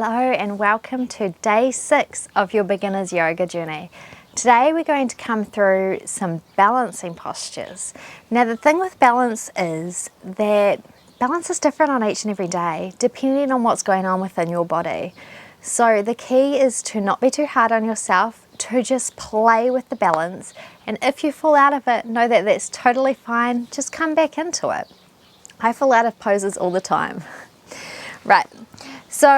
Hello and welcome to day 6 of your beginner's yoga journey. Today we're going to come through some balancing postures. Now the thing with balance is that balance is different on each and every day depending on what's going on within your body. So the key is to not be too hard on yourself, to just play with the balance, and if you fall out of it, know that that's totally fine, just come back into it. I fall out of poses all the time. Right. So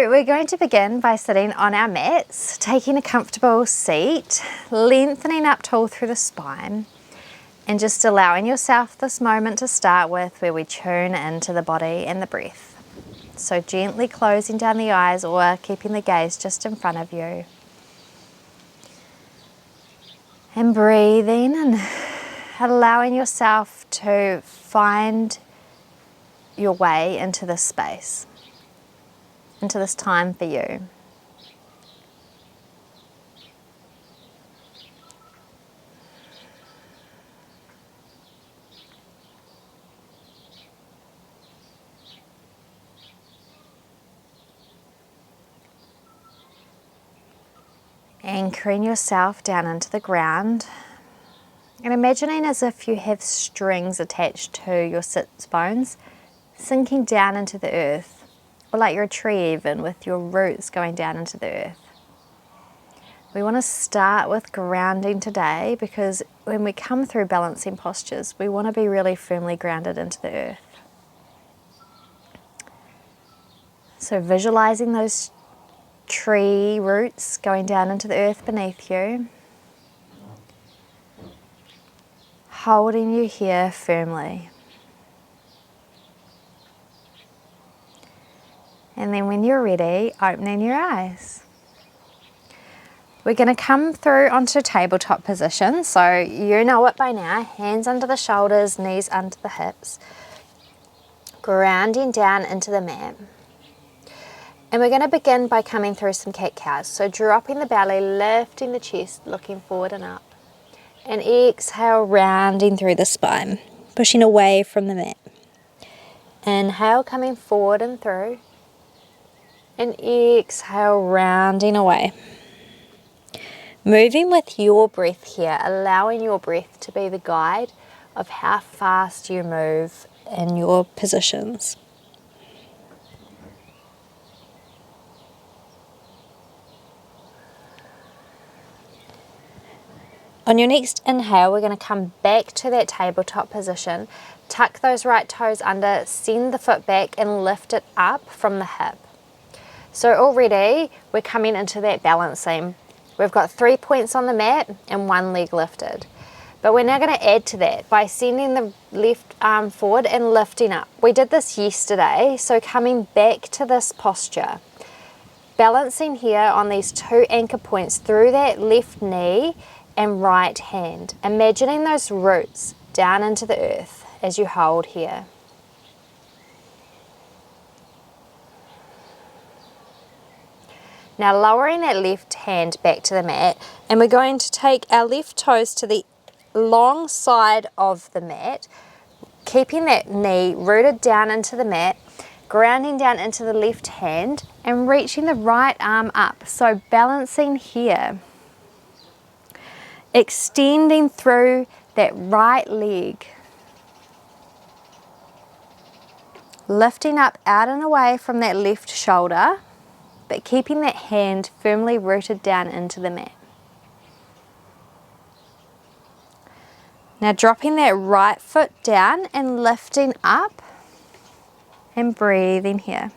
we're going to begin by sitting on our mats, taking a comfortable seat, lengthening up tall through the spine, and just allowing yourself this moment to start with where we tune into the body and the breath. So gently closing down the eyes or keeping the gaze just in front of you. And breathing and allowing yourself to find your way into this space, into this time for you. Anchoring yourself down into the ground and imagining as if you have strings attached to your sits bones, sinking down into the earth, or like you're a tree even, with your roots going down into the earth. We want to start with grounding today because when we come through balancing postures, we want to be really firmly grounded into the earth. So visualizing those tree roots going down into the earth beneath you, holding you here firmly. And then when you're ready, opening your eyes. We're going to come through onto tabletop position, so you know it by now. Hands under the shoulders, knees under the hips. Grounding down into the mat. And we're going to begin by coming through some cat-cows. So dropping the belly, lifting the chest, looking forward and up. And exhale, rounding through the spine, pushing away from the mat. Inhale, coming forward and through. And exhale, rounding away. Moving with your breath here, allowing your breath to be the guide of how fast you move in your positions. On your next inhale, we're going to come back to that tabletop position. Tuck those right toes under, send the foot back and lift it up from the hip. So already we're coming into that balancing. We've got 3 points on the mat and 1 leg lifted. But we're now going to add to that by sending the left arm forward and lifting up. We did this yesterday, so coming back to this posture. Balancing here on these 2 anchor points through that left knee and right hand. Imagining those roots down into the earth as you hold here. Now lowering that left hand back to the mat, and we're going to take our left toes to the long side of the mat, keeping that knee rooted down into the mat, grounding down into the left hand and reaching the right arm up. So balancing here. Extending through that right leg. Lifting up out and away from that left shoulder, but keeping that hand firmly rooted down into the mat. Now dropping that right foot down and lifting up and breathing here.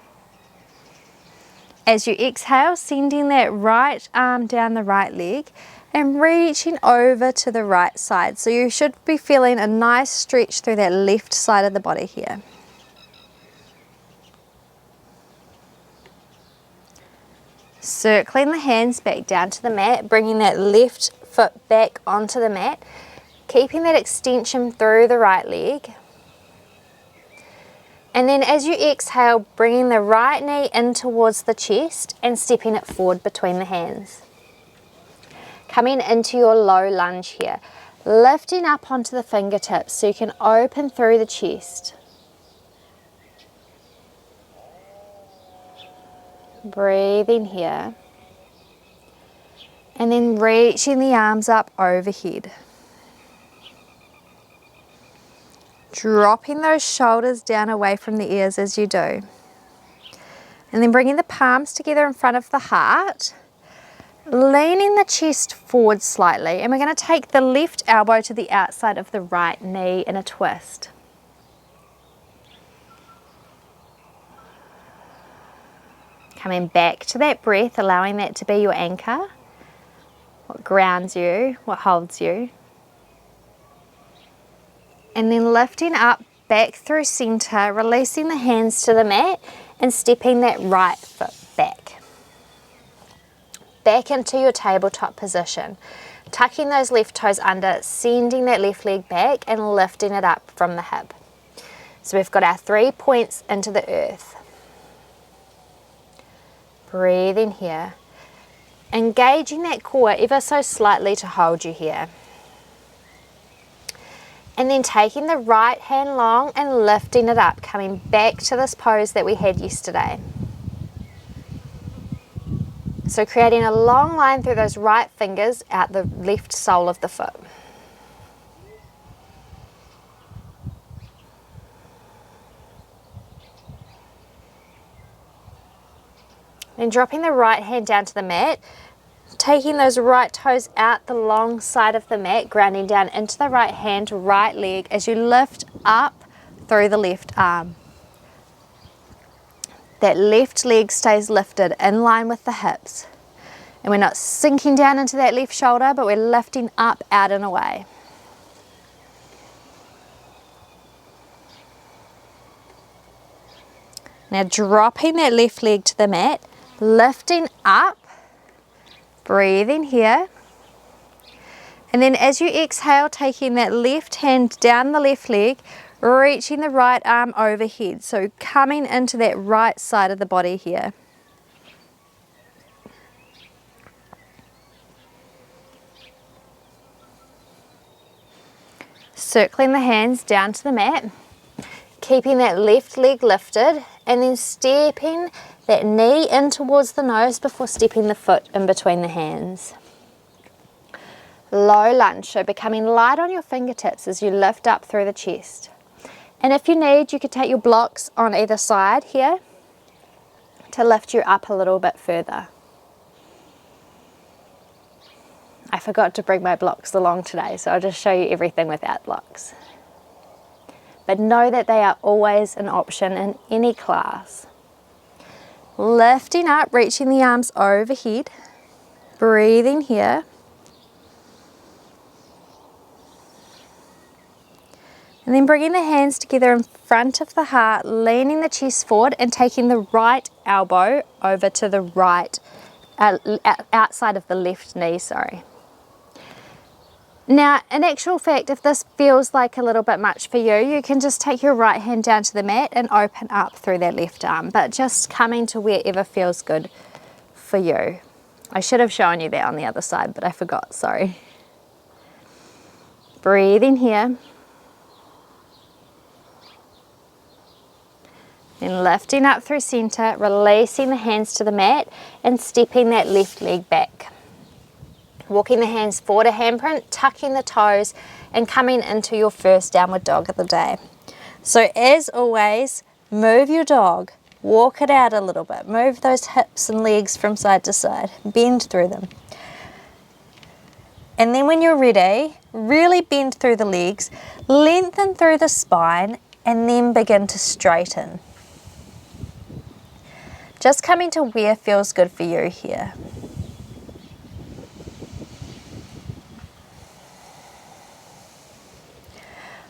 As you exhale, sending that right arm down the right leg and reaching over to the right side. So you should be feeling a nice stretch through that left side of the body here. Circling the hands back down to the mat, bringing that left foot back onto the mat, keeping that extension through the right leg. And then as you exhale, bringing the right knee in towards the chest and stepping it forward between the hands. Coming into your low lunge here, lifting up onto the fingertips so you can open through the chest. Breathing here. And then reaching the arms up overhead. Dropping those shoulders down away from the ears as you do. And then bringing the palms together in front of the heart. Leaning the chest forward slightly. And we're going to take the left elbow to the outside of the right knee in a twist. Coming back to that breath, allowing that to be your anchor. What grounds you, what holds you. And then lifting up, back through center, releasing the hands to the mat and stepping that right foot back. Back into your tabletop position. Tucking those left toes under, sending that left leg back and lifting it up from the hip. So we've got our 3 points into the earth. Breathing here. Engaging that core ever so slightly to hold you here. And then taking the right hand long and lifting it up, coming back to this pose that we had yesterday. So creating a long line through those right fingers out the left sole of the foot. Then dropping the right hand down to the mat, taking those right toes out the long side of the mat, grounding down into the right hand, right leg as you lift up through the left arm. That left leg stays lifted in line with the hips. And we're not sinking down into that left shoulder, but we're lifting up, out and away. Now dropping that left leg to the mat, lifting up, breathing here. And then as you exhale, taking that left hand down the left leg, reaching the right arm overhead. So coming into that right side of the body here. Circling the hands down to the mat, keeping that left leg lifted, and then stepping that knee in towards the nose before stepping the foot in between the hands. Low lunge, so becoming light on your fingertips as you lift up through the chest. And if you need, you could take your blocks on either side here to lift you up a little bit further. I forgot to bring my blocks along today, so I'll just show you everything without blocks. But know that they are always an option in any class. Lifting up, reaching the arms overhead, breathing here. And then bringing the hands together in front of the heart, leaning the chest forward and taking the right elbow over to the right, outside of the left knee, sorry. Now, in actual fact, if this feels like a little bit much for you, you can just take your right hand down to the mat and open up through that left arm, but just coming to wherever feels good for you. I should have shown you that on the other side, but I forgot, sorry. Breathing here. Then lifting up through center, releasing the hands to the mat and stepping that left leg back. Walking the hands forward a handprint, tucking the toes and coming into your first downward dog of the day. So as always, move your dog, walk it out a little bit, move those hips and legs from side to side, bend through them. And then when you're ready, really bend through the legs, lengthen through the spine and then begin to straighten. Just coming to where feels good for you here.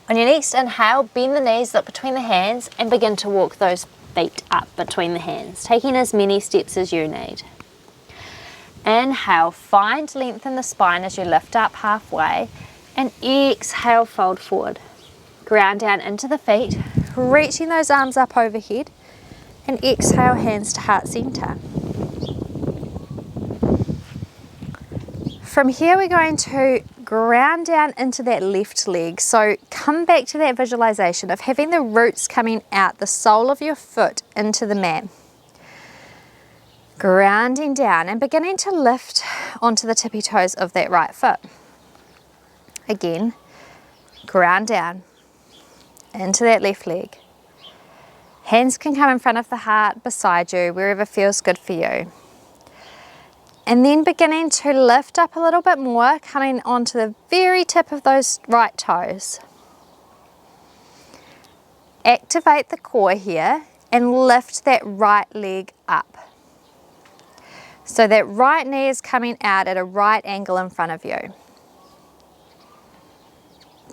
On your next inhale, bend the knees, look between the hands and begin to walk those feet up between the hands, taking as many steps as you need. Inhale, find length in the spine as you lift up halfway, and exhale, fold forward. Ground down into the feet, reaching those arms up overhead, and exhale, hands to heart center. From here, we're going to ground down into that left leg. So come back to that visualization of having the roots coming out, the sole of your foot into the mat. Grounding down and beginning to lift onto the tippy toes of that right foot. Again, ground down into that left leg. Hands can come in front of the heart, beside you, wherever feels good for you. And then beginning to lift up a little bit more, coming onto the very tip of those right toes. Activate the core here and lift that right leg up. So that right knee is coming out at a right angle in front of you.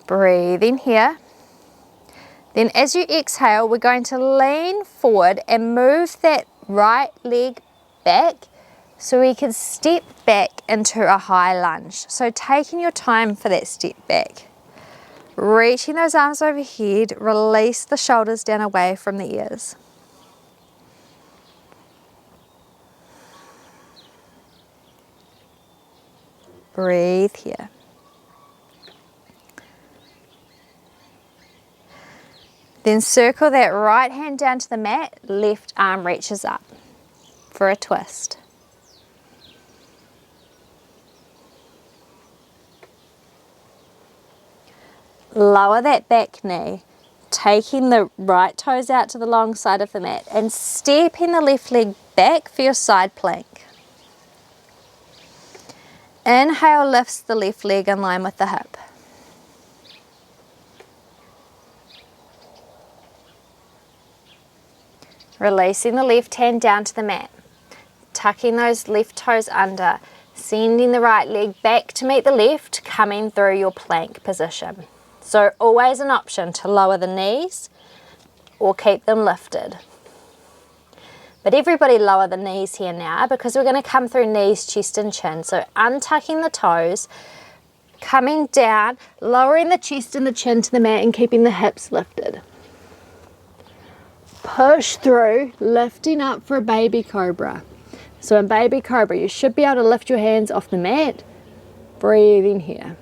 Breathe in here. Then as you exhale, we're going to lean forward and move that right leg back so we can step back into a high lunge. So taking your time for that step back. Reaching those arms overhead, release the shoulders down away from the ears. Breathe here. Then circle that right hand down to the mat, left arm reaches up for a twist. Lower that back knee, taking the right toes out to the long side of the mat and stepping the left leg back for your side plank. Inhale lifts the left leg in line with the hip. Releasing the left hand down to the mat, tucking those left toes under, sending the right leg back to meet the left, coming through your plank position. So always an option to lower the knees or keep them lifted. But everybody lower the knees here now because we're going to come through knees, chest and chin. So untucking the toes, coming down, lowering the chest and the chin to the mat and keeping the hips lifted. Push through, lifting up for a baby cobra. So in baby cobra, you should be able to lift your hands off the mat. Breathe in here.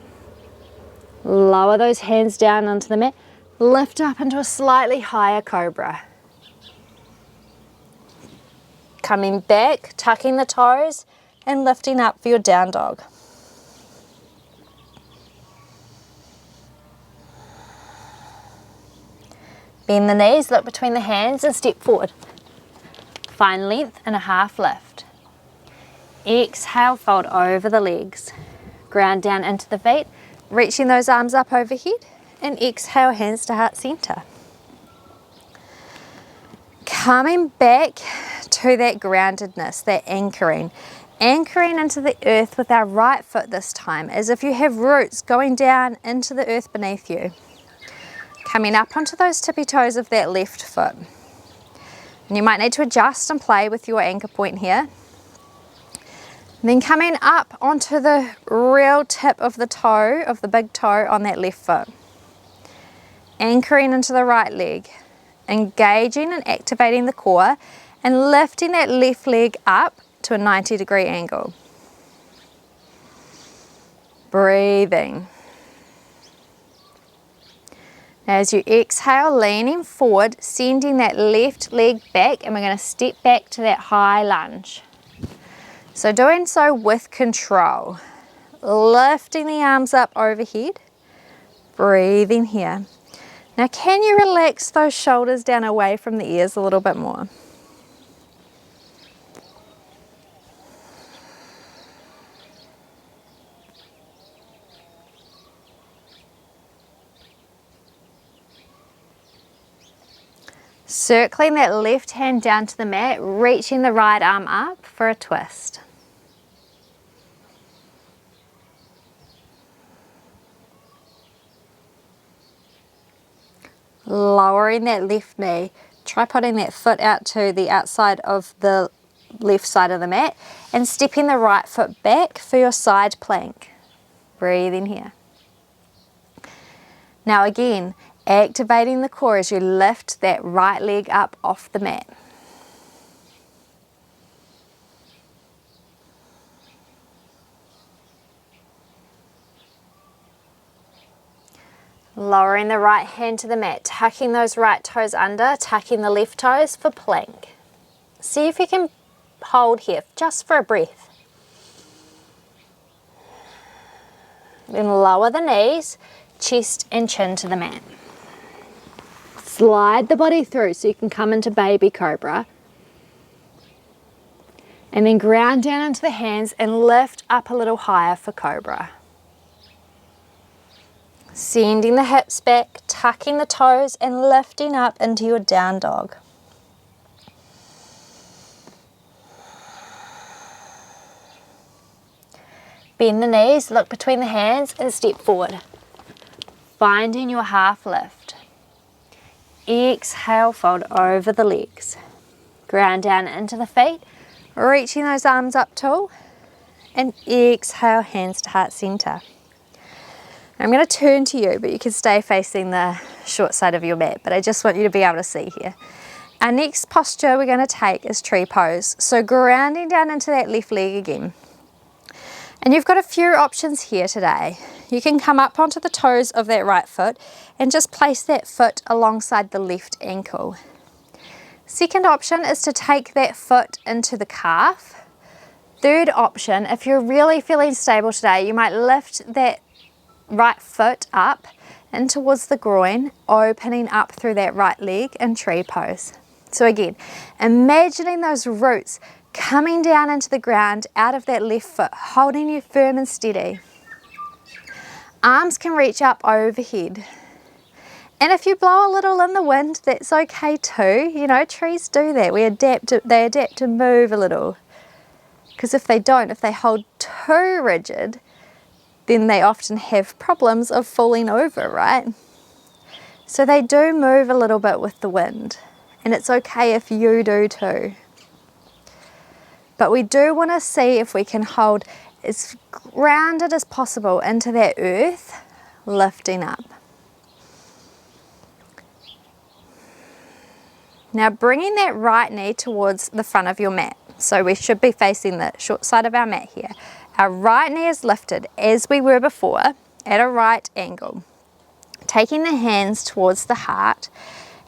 Lower those hands down onto the mat. Lift up into a slightly higher cobra. Coming back, tucking the toes and lifting up for your down dog. Bend the knees, look between the hands and step forward. Find length and a half lift. Exhale, fold over the legs. Ground down into the feet, reaching those arms up overhead and exhale, hands to heart center. Coming back to that groundedness, that anchoring. Anchoring into the earth with our right foot this time, as if you have roots going down into the earth beneath you. Coming up onto those tippy toes of that left foot. And you might need to adjust and play with your anchor point here. And then coming up onto the real tip of the toe, of the big toe on that left foot. Anchoring into the right leg. Engaging and activating the core and lifting that left leg up to a 90-degree angle. Breathing. As you exhale, leaning forward, sending that left leg back, and we're going to step back to that high lunge. So doing so with control. Lifting the arms up overhead. Breathing here. Now can you relax those shoulders down away from the ears a little bit more? Circling that left hand down to the mat, reaching the right arm up for a twist. Lowering that left knee, try putting that foot out to the outside of the left side of the mat and stepping the right foot back for your side plank. Breathe in here. Now again, activating the core as you lift that right leg up off the mat. Lowering the right hand to the mat, tucking those right toes under, tucking the left toes for plank. See if you can hold here just for a breath. Then lower the knees, chest and chin to the mat. Slide the body through so you can come into baby cobra. And then ground down into the hands and lift up a little higher for cobra. Sending the hips back, tucking the toes and lifting up into your down dog. Bend the knees, look between the hands and step forward. Finding your half lift. Exhale, fold over the legs. Ground down into the feet, reaching those arms up tall. And exhale, hands to heart center. I'm going to turn to you, but you can stay facing the short side of your mat, but I just want you to be able to see here. Our next posture we're going to take is tree pose. So grounding down into that left leg again. And you've got a few options here today. You can come up onto the toes of that right foot and just place that foot alongside the left ankle. Second option is to take that foot into the calf. Third option, if you're really feeling stable today, you might lift that right foot up in towards the groin, opening up through that right leg in tree pose. So again, imagining those roots coming down into the ground out of that left foot, holding you firm and steady. Arms can reach up overhead. And if you blow a little in the wind, that's okay too. You know, trees do that. They adapt to move a little. Because if they don't, if they hold too rigid, then they often have problems of falling over, right? So they do move a little bit with the wind. And it's okay if you do too. But we do want to see if we can hold as grounded as possible into that earth, lifting up. Now bringing that right knee towards the front of your mat. So we should be facing the short side of our mat here. Our right knee is lifted as we were before at a right angle. Taking the hands towards the heart.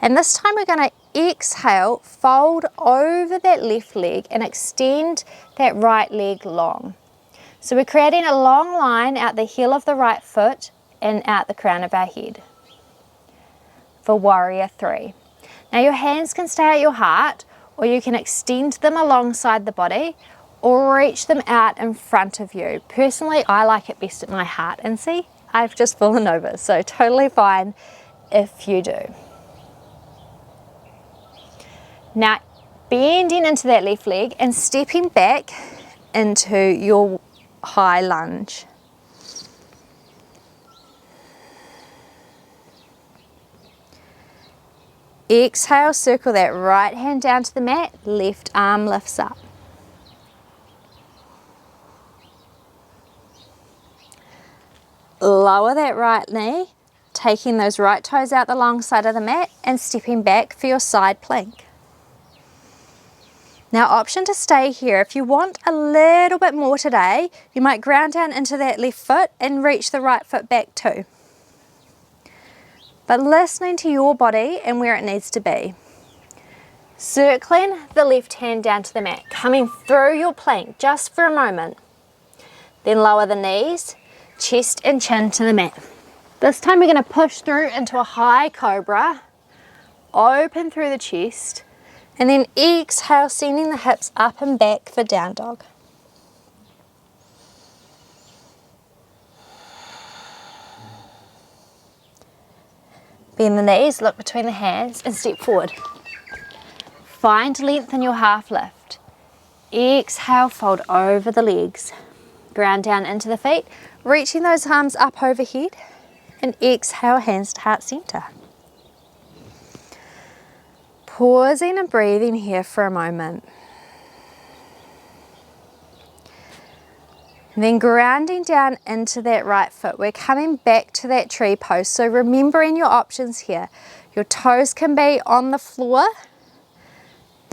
And this time we're going to exhale, fold over that left leg and extend that right leg long. So we're creating a long line out the heel of the right foot and out the crown of our head. For warrior three. Now your hands can stay at your heart, or you can extend them alongside the body or reach them out in front of you. Personally, I like it best at my heart. And see, I've just fallen over, so totally fine if you do. Now, bending into that left leg and stepping back into your high lunge. Exhale, circle that right hand down to the mat, left arm lifts up. Lower that right knee, taking those right toes out the long side of the mat and stepping back for your side plank. Now, option to stay here. If you want a little bit more today, you might ground down into that left foot and reach the right foot back too. But listening to your body and where it needs to be. Circling the left hand down to the mat, coming through your plank just for a moment. Then lower the knees, chest and chin to the mat. This time we're going to push through into a high cobra, open through the chest, and then exhale, sending the hips up and back for down dog. Bend the knees, look between the hands and step forward. Find length in your half lift. Exhale, fold over the legs. Ground down into the feet, reaching those arms up overhead, and exhale, hands to heart center. Pausing and breathing here for a moment. And then grounding down into that right foot. We're coming back to that tree pose. So remembering your options here. Your toes can be on the floor.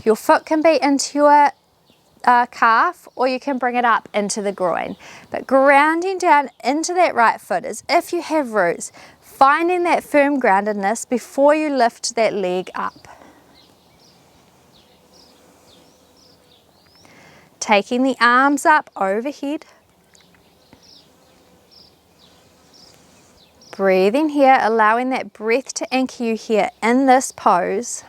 Your foot can be into your calf, or you can bring it up into the groin. But grounding down into that right foot as if you have roots. Finding that firm groundedness before you lift that leg up. taking the arms up overhead. Breathing here, allowing that breath to anchor you here in this pose.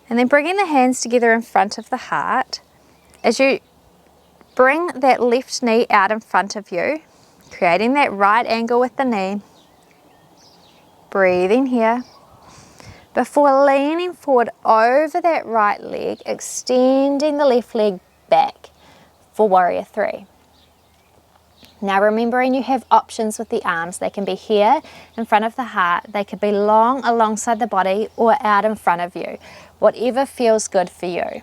And then bringing the hands together in front of the heart. As you bring that left knee out in front of you, creating that right angle with the knee. Breathing here. Before leaning forward over that right leg, extending the left leg back for warrior three. Now remembering you have options with the arms. They can be here in front of the heart, they could be long alongside the body or out in front of you. Whatever feels good for you.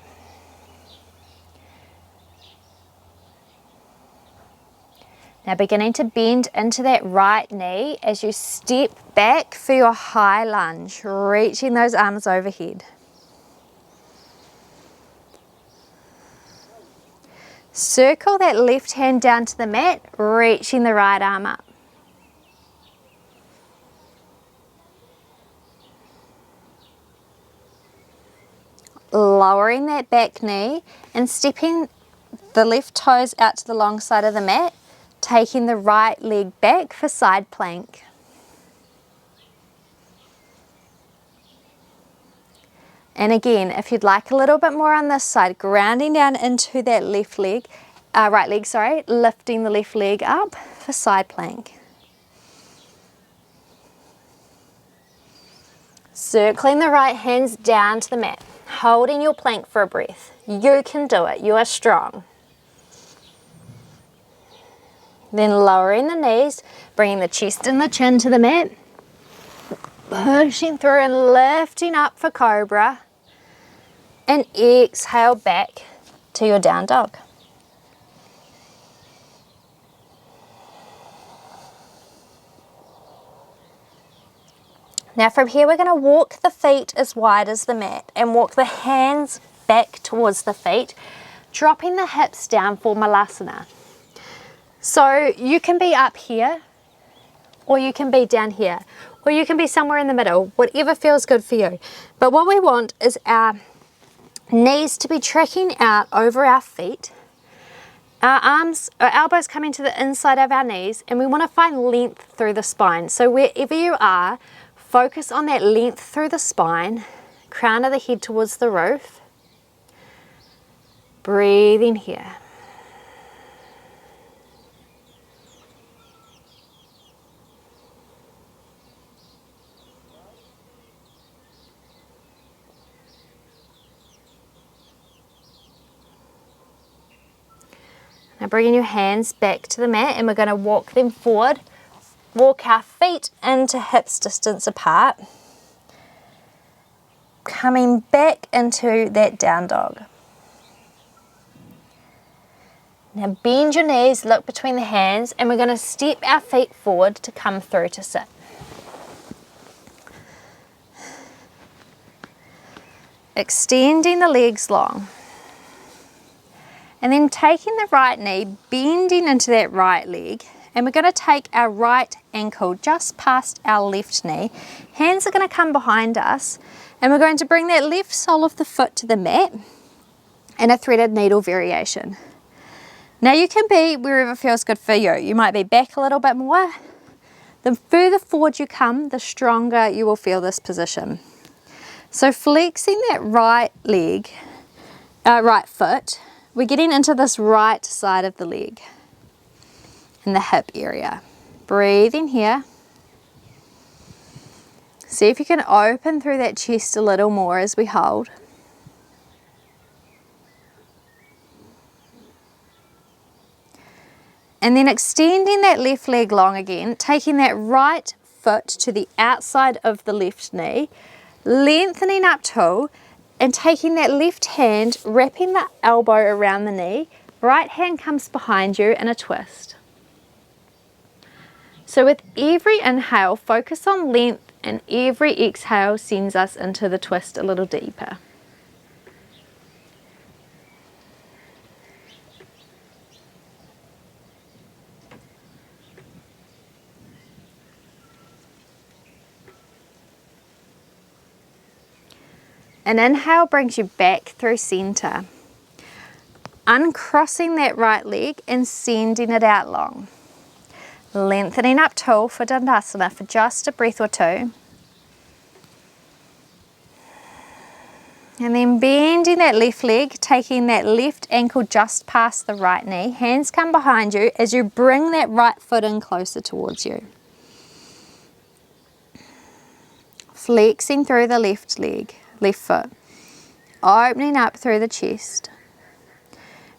Now beginning to bend into that right knee as you step back for your high lunge, reaching those arms overhead. Circle that left hand down to the mat, reaching the right arm up. Lowering that back knee and stepping the left toes out to the long side of the mat, taking the right leg back for side plank. And again, if you'd like a little bit more on this side, grounding down into that right leg, lifting the left leg up for side plank. Circling the right hands down to the mat, holding your plank for a breath. You can do it, you are strong. Then lowering the knees, bringing the chest and the chin to the mat, pushing through and lifting up for cobra, and exhale back to your down dog. Now from here we're going to walk the feet as wide as the mat and walk the hands back towards the feet, dropping the hips down for Malasana. So you can be up here, or you can be down here, or you can be somewhere in the middle, whatever feels good for you. But what we want is our knees to be tracking out over our feet, our elbows coming to the inside of our knees, and we want to find length through the spine. So wherever you are, focus on that length through the spine, crown of the head towards the roof. Breathing here. Now bringing your hands back to the mat, and we're going to walk them forward. Walk our feet into hips distance apart. Coming back into that down dog. Now bend your knees, look between the hands, and we're going to step our feet forward to come through to sit. Extending the legs long. And then taking the right knee, bending into that right leg, and we're going to take our right ankle just past our left knee. Hands are going to come behind us, and we're going to bring that left sole of the foot to the mat in a threaded needle variation. Now you can be wherever feels good for you. You might be back a little bit more. The further forward you come, the stronger you will feel this position. So flexing that right foot, we're getting into this right side of the leg in the hip area. Breathing here. See if you can open through that chest a little more as we hold. And then extending that left leg long again, taking that right foot to the outside of the left knee, lengthening up tall, and taking that left hand, wrapping the elbow around the knee, right hand comes behind you in a twist. So with every inhale, focus on length, and every exhale sends us into the twist a little deeper. An inhale brings you back through center. Uncrossing that right leg and sending it out long. Lengthening up tall for Dandasana for just a breath or two. And then bending that left leg, taking that left ankle just past the right knee. Hands come behind you as you bring that right foot in closer towards you. Flexing through the left leg, left foot. Opening up through the chest.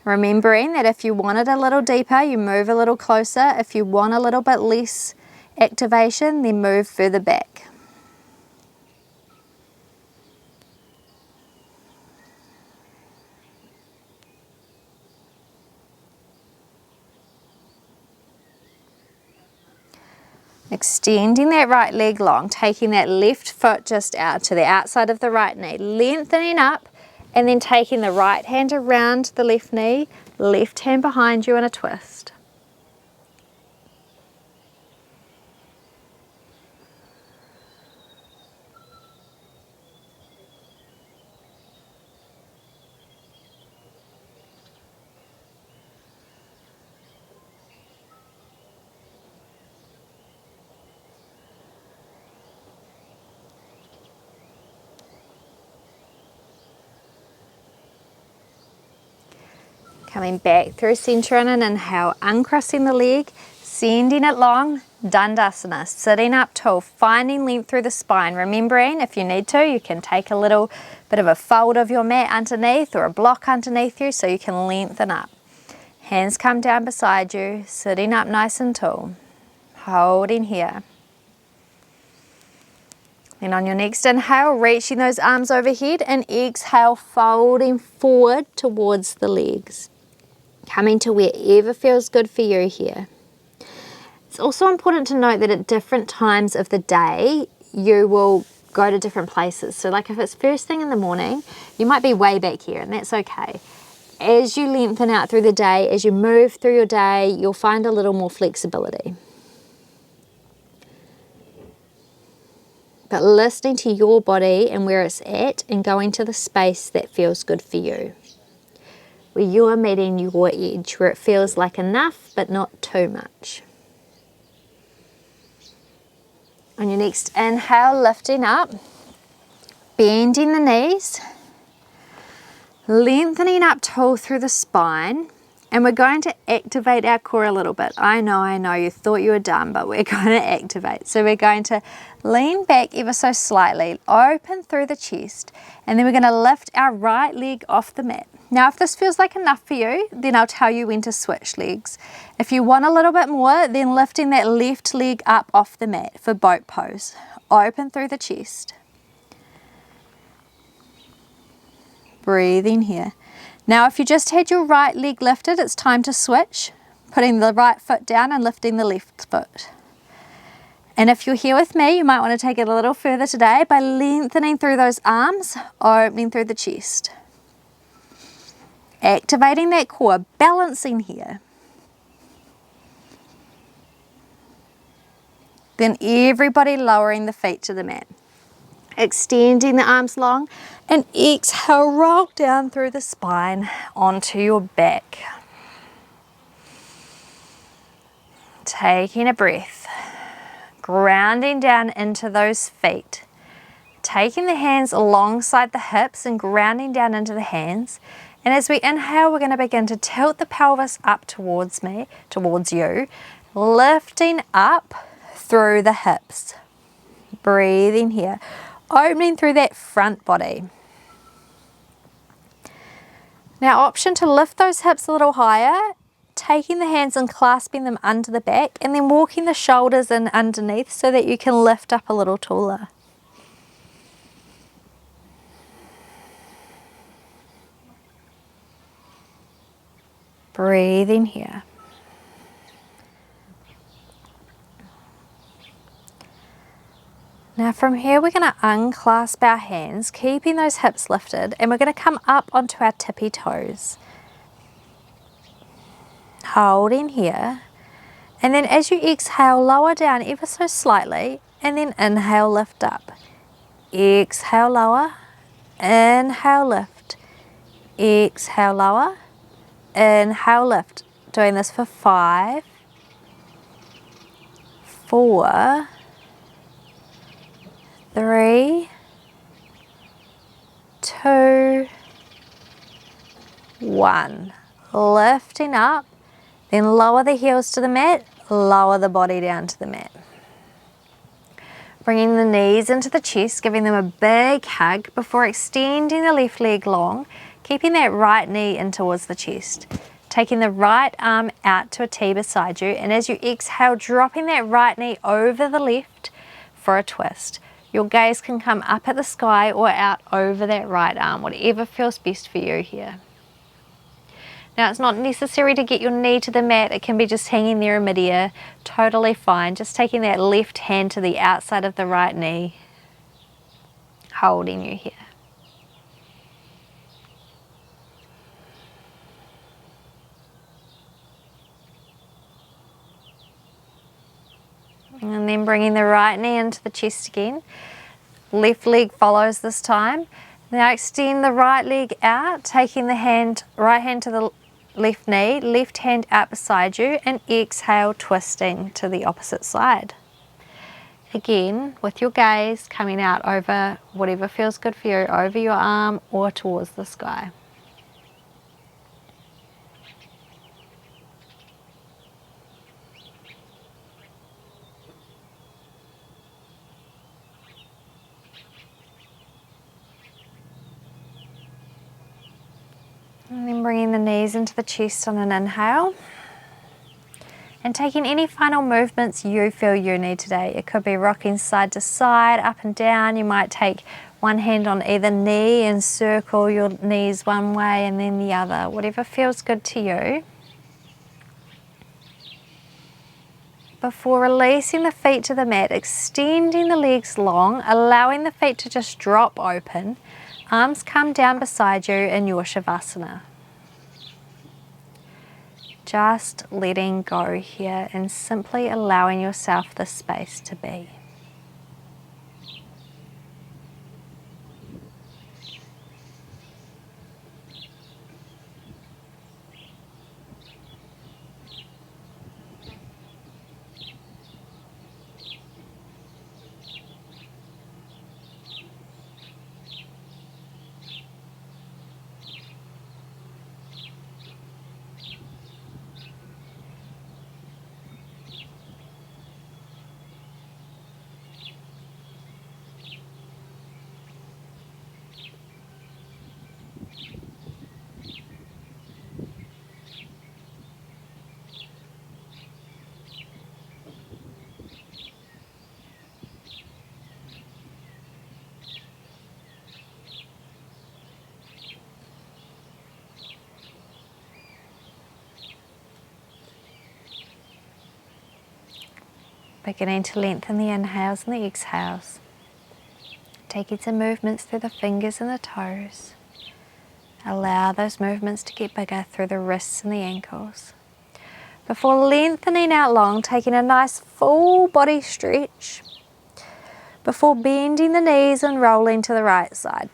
Remembering that if you want it a little deeper, you move a little closer. If you want a little bit less activation, then move further back. Extending that right leg long, taking that left foot just out to the outside of the right knee, lengthening up, and then taking the right hand around the left knee, left hand behind you in a twist. Coming back through center on an inhale, uncrossing the leg, sending it long, Dandasana, sitting up tall, finding length through the spine. Remembering if you need to, you can take a little bit of a fold of your mat underneath or a block underneath you so you can lengthen up. Hands come down beside you, sitting up nice and tall, holding here. Then on your next inhale, reaching those arms overhead, and exhale, folding forward towards the legs. Coming to wherever feels good for you here. It's also important to note that at different times of the day, you will go to different places. So like if it's first thing in the morning, you might be way back here, and that's okay. As you lengthen out through the day, as you move through your day, you'll find a little more flexibility. But listening to your body and where it's at and going to the space that feels good for you. Where you are meeting your edge, where it feels like enough but not too much. On your next inhale, lifting up, bending the knees, lengthening up tall through the spine, and we're going to activate our core a little bit. I know, you thought you were done, but we're going to activate. So we're going to lean back ever so slightly, open through the chest, and then we're going to lift our right leg off the mat. Now, if this feels like enough for you, then I'll tell you when to switch legs. If you want a little bit more, then lifting that left leg up off the mat for boat pose. Open through the chest. Breathing here. Now, if you just had your right leg lifted, it's time to switch, putting the right foot down and lifting the left foot. And if you're here with me, you might want to take it a little further today by lengthening through those arms, opening through the chest. Activating that core, balancing here. Then everybody lowering the feet to the mat. Extending the arms long, and exhale, roll down through the spine onto your back. Taking a breath, grounding down into those feet. Taking the hands alongside the hips and grounding down into the hands. And as we inhale, we're going to begin to tilt the pelvis up towards me, towards you, lifting up through the hips. Breathing here, opening through that front body. Now, option to lift those hips a little higher, taking the hands and clasping them under the back, and then walking the shoulders in underneath so that you can lift up a little taller. Breathing here. Now from here we're going to unclasp our hands, keeping those hips lifted, and we're going to come up onto our tippy toes. Holding here, and then as you exhale, lower down ever so slightly, and then inhale, lift up. Exhale, lower, Inhale, lift. Exhale, lower. Inhale, lift. Doing this for 5, 4, 3, 2, 1. Lifting up, then lower the heels to the mat, lower the body down to the mat. Bringing the knees into the chest, giving them a big hug before extending the left leg long, keeping that right knee in towards the chest. Taking the right arm out to a T beside you, and as you exhale, dropping that right knee over the left for a twist. Your gaze can come up at the sky or out over that right arm, whatever feels best for you here. Now, it's not necessary to get your knee to the mat. It can be just hanging there in midair, totally fine. Just taking that left hand to the outside of the right knee, holding you here. And then bringing the right knee into the chest again. Left leg follows this time. Now extend the right leg out, taking the right hand to the left knee, left hand out beside you, and exhale, twisting to the opposite side. Again, with your gaze coming out over whatever feels good for you, over your arm or towards the sky. And then bringing the knees into the chest on an inhale. And taking any final movements you feel you need today. It could be rocking side to side, up and down. You might take one hand on either knee and circle your knees one way and then the other. Whatever feels good to you. Before releasing the feet to the mat, extending the legs long, allowing the feet to just drop open. Arms come down beside you in your Shavasana. Just letting go here and simply allowing yourself the space to be. Beginning to lengthen the inhales and the exhales. Taking some movements through the fingers and the toes. Allow those movements to get bigger through the wrists and the ankles. Before lengthening out long, taking a nice full body stretch. Before bending the knees and rolling to the right side.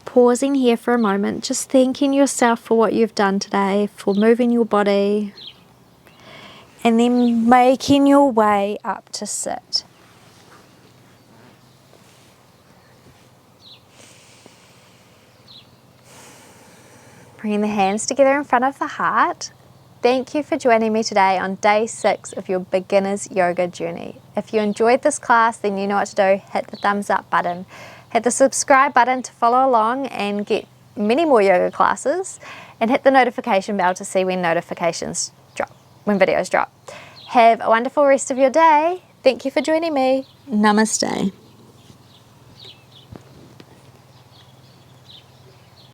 Pausing here for a moment, just thanking yourself for what you've done today, for moving your body. And then making your way up to sit. Bringing the hands together in front of the heart. Thank you for joining me today on day 6 of your beginner's yoga journey. If you enjoyed this class, then you know what to do. Hit the thumbs up button. Hit the subscribe button to follow along and get many more yoga classes. And hit the notification bell to see when notifications drop, when videos drop. Have a wonderful rest of your day. Thank you for joining me. Namaste.